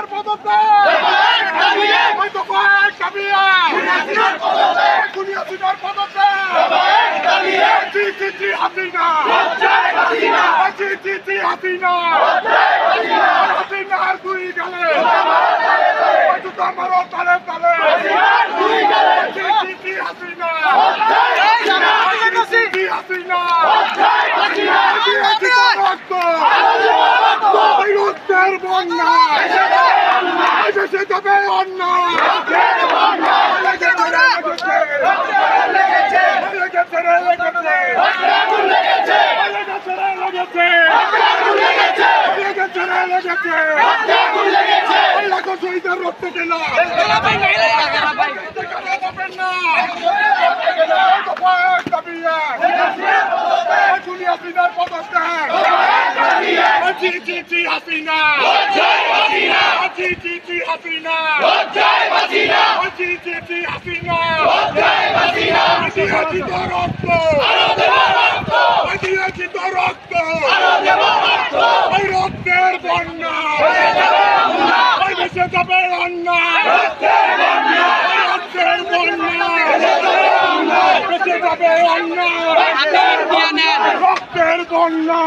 হাসিনার পদত্যাগ হয়তো কয়েক কাবিয়া খুনি হাসিনার পদত্যাগ জি জি জি হাসিনা জি জি জি হাসিনা হাসিনার দুই গালে হয়তো আমারও তালে তালে জি জি জি হাসিনা জি হাসিনা রক্ত রক্তের বন্যা এসে যাবে অন্যায় শহীদের রক্ত কেনা হাসিনার পদত্যাগ জি জি জি হাসিনা জি জি জি হাসিনা জি জি জি হাসিনা দিয়াছি তো রক্ত দিয়াছি তো রক্ত ওই রক্তের বন্যা ওই দেশে যাবে অন্যায় রক্তের বন্যা দেশে যাবে অন্যায় রক্তের বন্যা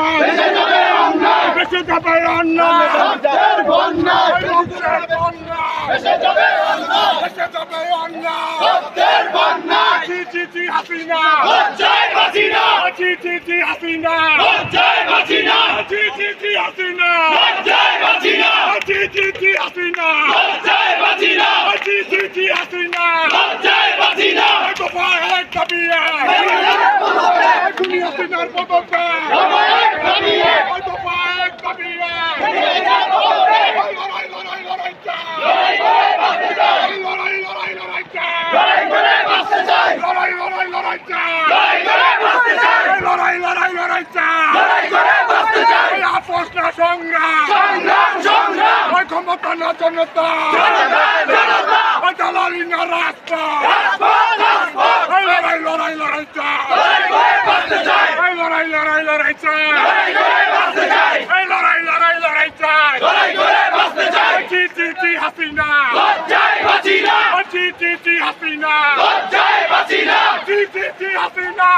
দেশে যাবে অন্যায় রক্তের বন্যা দেশে যাবে অন্যায় জি জি জি হাসিনা জি জি জি হাসিনা জি জি জি হাসিনা জি জি জি হাসিনা জি জি জি হাসিনা এক কাবিয়া খুনি হাসিনার পদত্যাগ হয়তো এক কাবিয়া লড়াই লড়াই লড়াই চাই লড়াই লড়াই লড়াই চাই লড়াই লড়াই লড়াই চাই লড়াই লড়াই লড়াই চাই আপোষ না সংগ্রাম ওই ক্ষমতা না জনতা ওই দালালি না রাজপথ লড়াই লড়াই লড়াই চাই লড়াই লড়াই লড়াই চাই লড়াই লড়াই লড়াই চাই জি জি জি হাসিনা জি জি জি হাসিনা জি জি জি হাসিনা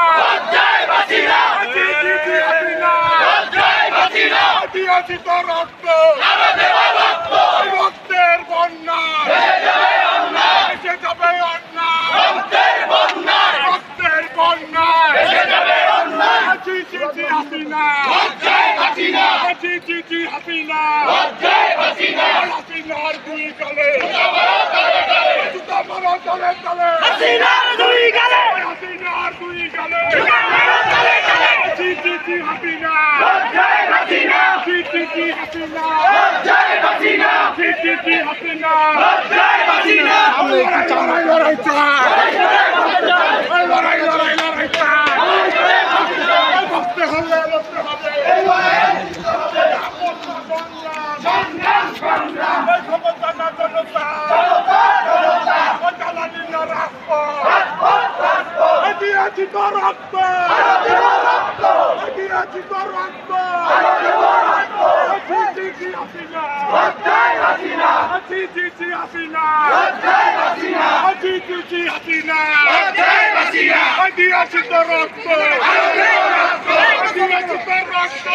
জি জি জি হাসিনা দিয়াছি তো রক্ত রক্তের বন্যা এসে যাবে অন্যায় রক্তের বন্যা জি জি জি হাসিনা জি জি জি হাসিনা হাসিনার দুই গালে তলে তলে হাসিনার দুই গালে জি জি জি হাসিনা জি জি জি হাসিনা জি জি জি হাসিনা লড়াই লড়াই চাই লড়াই লড়াই লড়াই চাই লড়তে হবে ক্ষমতা না জনতা দিয়াছি তো রক্ত দিয়াছি তো রক্ত জি জি হাসিনা জি জি জি হাসিনা জি জি জি হাসিনা দিয়াছি তো রক্ত দিয়াছি তো রক্ত